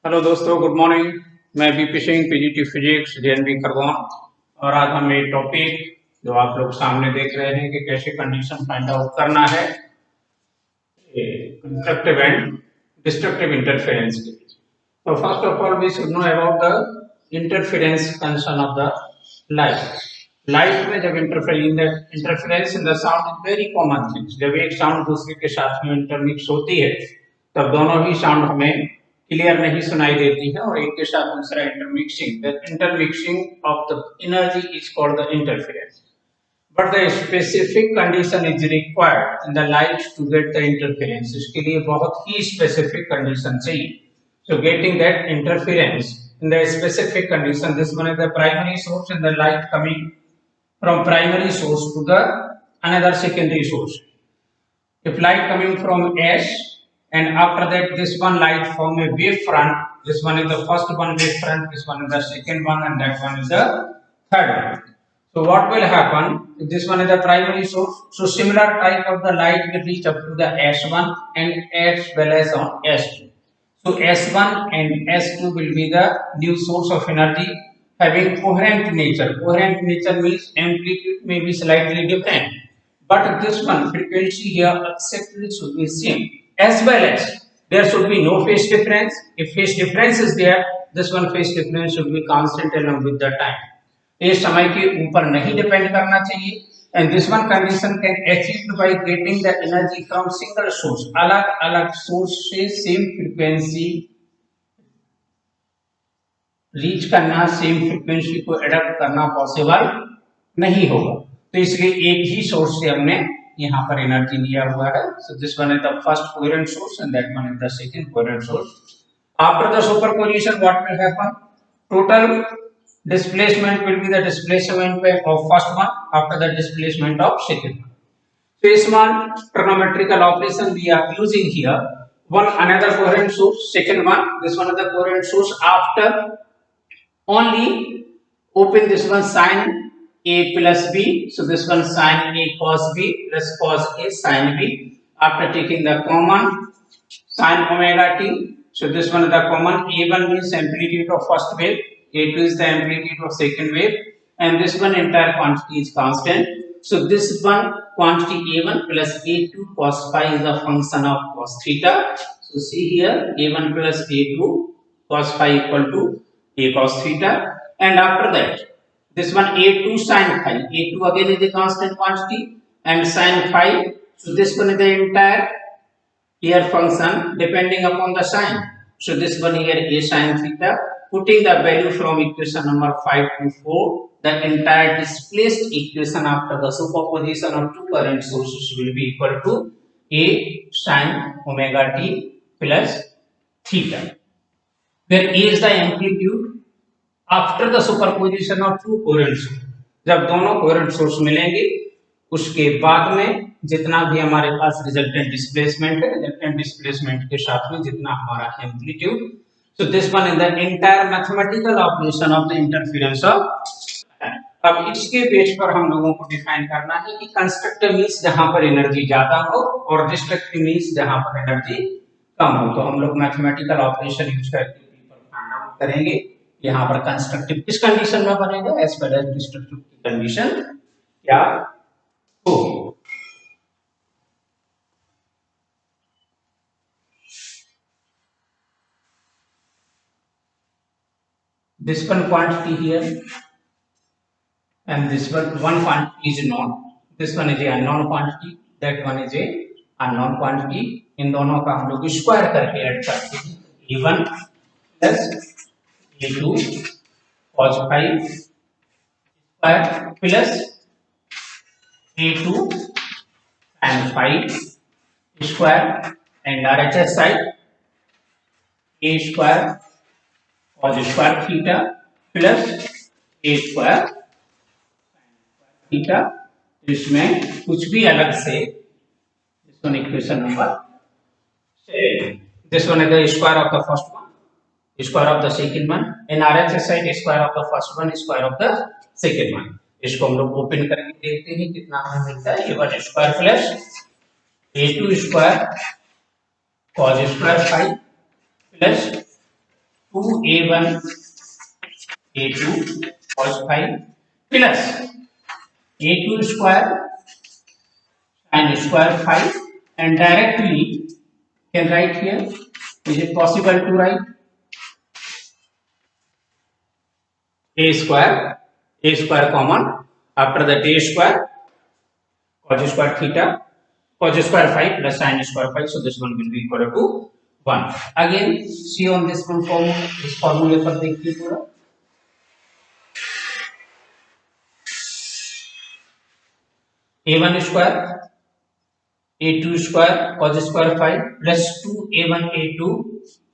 Hello दोस्तों, good morning. मैं BP Singh, PGT physics, JNV Khargone. और आज हम एक टॉपिक जो आप लोग सामने देख रहे हैं कि कैसे कंडीशन फाइंड आउट करना है कंस्ट्रक्टिव एंड डिस्ट्रक्टिव इंटरफेरेंस के बीच। तो first of all we should know about the interference concern of the light. Light में जब interference in the sound is very common things. जब एक साउंड दूसरे के साथ में इंटरमिक्स होती है तब दोनों ही साउंड हमें क्लियर नहीं सुनाई देती है और एक के साथ दूसरा intermixing of the energy is called the interference. But the specific condition is required in the light to get the interference. इसके लिए बहुत ही specific condition चाहिए. So getting that interference in the specific condition, this one is the primary source and the light coming from primary source to the another secondary source. If light coming from S and after that this one light from a wave front, this one is the first one wave front, this one is the second one, and that one is the third one. So what will happen? This one is the primary source. So similar type of the light will reach up to the S1 and as well as on S2. So S1 and S2 will be the new source of energy having coherent nature. Coherent nature means amplitude may be slightly different, but this one frequency here exactly should be same, as well as there should be no phase difference. If phase difference is there, this one phase difference should be constant along with the time. ये समय के ऊपर नहीं depend करना चाहिए and this one condition can achieved by getting the energy from single source. अलग अलग source से सेम फ्रीक्वेंसी रीच करना, सेम फ्रीक्वेंसी को एडप्ट करना पॉसिबल नहीं होगा, तो इसलिए एक ही सोर्स से हमने यहाँ पर एनर्जी लिया हुआ है। So this one is the first coherent source and that one is the second coherent source. After the superposition what will happen? Total displacement will be the displacement of first one after the displacement of second one. So this one trigonometrical operation we are using here. One another coherent source, second one, this one is the coherent source. After only open this one sin a plus b, so this one sin a cos b plus cos a sin b. After taking the common sin omega t, so this one is the common. A1 means amplitude of first wave, A2 is the amplitude of second wave, and this one entire quantity is constant. So this one quantity A1 plus A2 cos phi is a function of cos theta. So see here A1 plus A2 cos phi equal to A cos theta, and after that this one A2 sin phi, A2 again is a constant quantity, and sin phi, so this one is the entire here function depending upon the sign. So this one here A sin theta. Putting the value from equation number 5 to 4, the entire displaced equation after the superposition of two current sources will be equal to A sin omega t plus theta, where A is the amplitude after the superposition of two coherent sources. जब दोनों coherent source मिलेंगे उसके बाद में जितना भी हमारे पास resultant displacement है, रिजल्टेंट डिस्प्लेसमेंट के साथ में जितना हमारा amplitude, so this one is the entire mathematical operation of the interference of. अब इसके बेस पर हम लोगों को डिफाइन करना है कि कंस्ट्रक्टिव मींस जहां पर एनर्जी ज्यादा हो और डिस्ट्रक्टिव मींस जहां पर एनर्जी कम हो। तो हम लोग मैथमेटिकल ऑपरेशन यूज करके फाइंड आउट करेंगे यहाँ पर कंस्ट्रक्टिव किस कंडीशन में बनेगा एज वेल एज डिस्ट्रक्टिव की कंडीशन क्या होगी। This one quantity here and this one quantity is known. This one is a unknown quantity, that one is a unknown quantity. इन दोनों का हम लोग स्क्वायर करके ऐड करते हैं। A1 plus A2 cos phi square plus A2 sin phi square, and RHS side A square cos square theta plus A square theta. इसमें कुछ भी अलग से this one equation number 7, this one is the square of the first one, square of the second one, and RHS side square of the first one, square of the second one। इसको हम लोग open करके देखते हैं कितना हमें मिलता है। A1 square plus A2 square cos square phi plus 2a1 a2 cos phi plus a2 square sin square phi, and directly can write here. Is it possible to write a square common, after that a square cos square theta cos square phi plus sin square phi, so this one will be equal to 1. Again see on this one formula, इस formula पर देखिए पूरा a1 square a2 square cos square phi plus 2a1 a2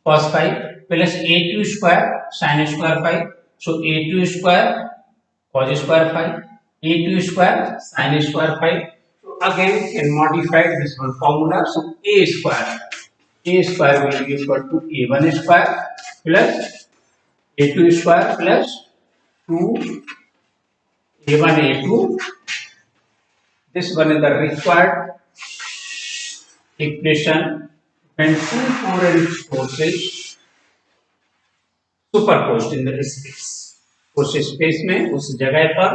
cos phi plus a2 square sin square phi, so a2 square cos square phi a2 square sin square phi. So again can modify this one formula, so a square will be equal to a1 square plus a2 square plus 2 a1 a2. This one is the required equation when two coherent forces superposed in the space. उस space में उस जगह पर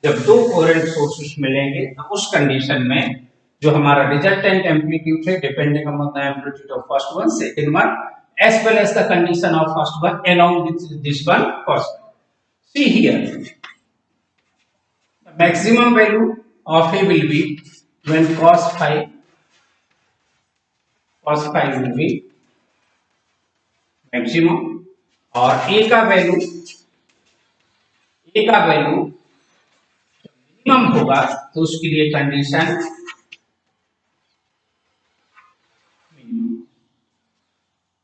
जब दो coherent sources मिलेंगे तो उस कंडीशन में जो हमारा रिजल्टेंट एम्पलीट्यूड है depending upon the amplitude of first one second one as well as the condition of first one along with this one first. See here, the maximum value of A will be when cos phi will be maximum, और A का value minimum होगा तो उसके लिए condition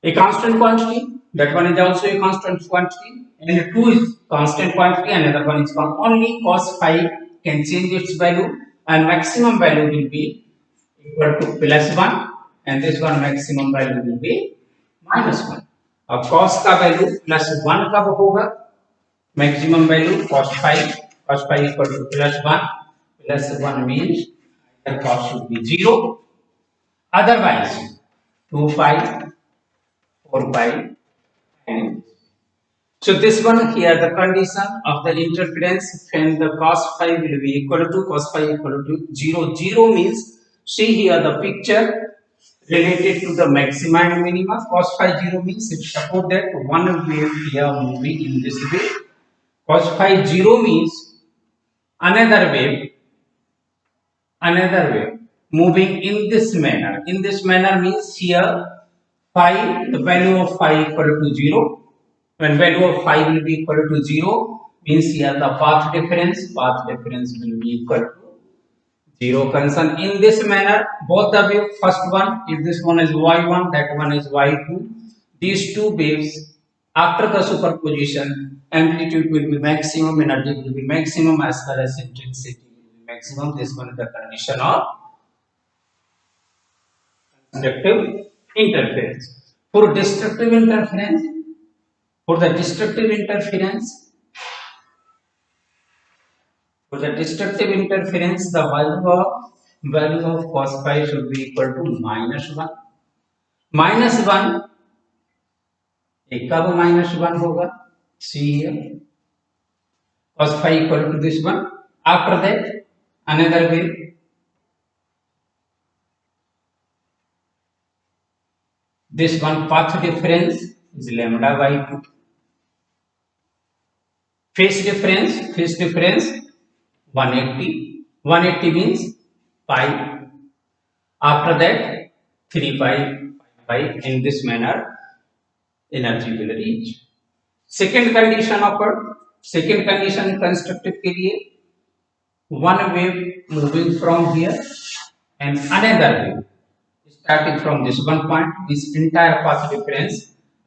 a constant quantity, that one is also a constant quantity, and 2 is constant quantity, another one is only cos phi can change its value, and maximum value will be equal to +1, and this one maximum value will be -1. अब cos का value +1 कब होगा, maximum value cos phi equal to +1 means the cos should be 0, otherwise 2 pi 4 pi. So this one here, the condition of the interference when the cos phi will be equal to 0. 0 means, see here the picture related to the maxima and minima. Cos phi 0 means if suppose that one wave here moving in this way, cos phi 0 means another wave moving in this manner. In this manner means here phi, the value of phi equal to 0. When value of phi will be equal to 0 means here the path difference will be equal to 0. Concern in this manner, both the wave, first one, if this one is y1, that one is y2, these two waves after the superposition, amplitude will be maximum, energy will be maximum, as well as intensity will be maximum. This one is the condition of conductive interference. For destructive interference, the value of cos phi should be equal to -1. -1 एक का वो -1 होगा. See here, cos phi equal to this one. After that, another way. This one path difference is lambda by 2. Phase difference 180. 180 means pi. After that 3 pi. In this manner energy will reach. Second condition occurred. Second condition constructed के लिए one wave moving from here and another wave starting from this one point. This entire path difference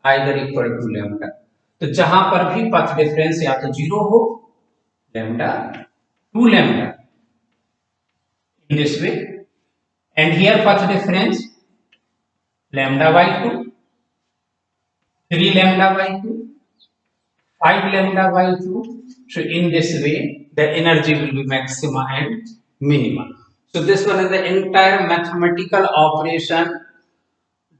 either equal to lambda. तो जहां पर भी path difference या तो 0 हो, lambda, 2 lambda in this way, and here path difference lambda by 2, 3 lambda by 2, 5 lambda by 2. So in this way the energy will be maxima and minima. So this one is the entire mathematical operation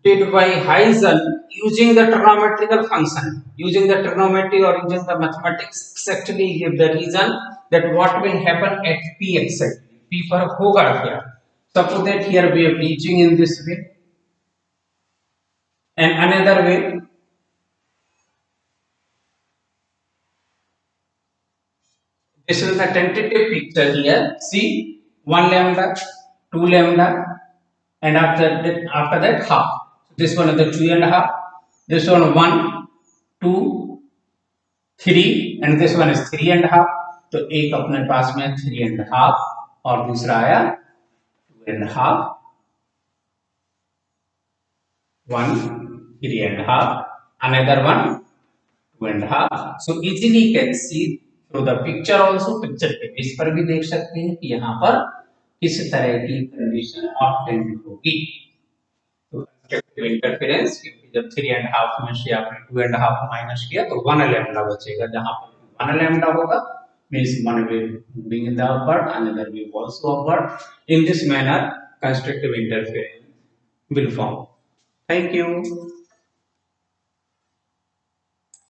did by Heisen using the trigonometrical function, using the trigonometry or using the mathematics exactly give the reason that what will happen at P exactly. P पर होगा क्या? Suppose that here we are reaching in this way, and another way. This is the tentative picture here. See, 1 lambda, 2 lambda, and after that half. This one is the 2.5. This one 1, 2, 3, and this one is 3.5. तो एक अपने पास में 3.5 और दूसरा आया 2.5, 1, 3.5, another one 2.5. So easily can see through the picture also. Picture के base पर भी देख सकते हैं कि यहाँ पर किस तरह की कंडीशन ऑब्टेन होगी. तो कंस्ट्रक्टिव इंटरफेरेंस, क्योंकि जब 3.5 में से आपने 2.5 माइनस किया तो 1 लैम्डा बचेगा. जहां पर 1 लैम्डा होगा means one wave moving in the upward, another wave also upward. In this manner constructive interference will form. Thank you.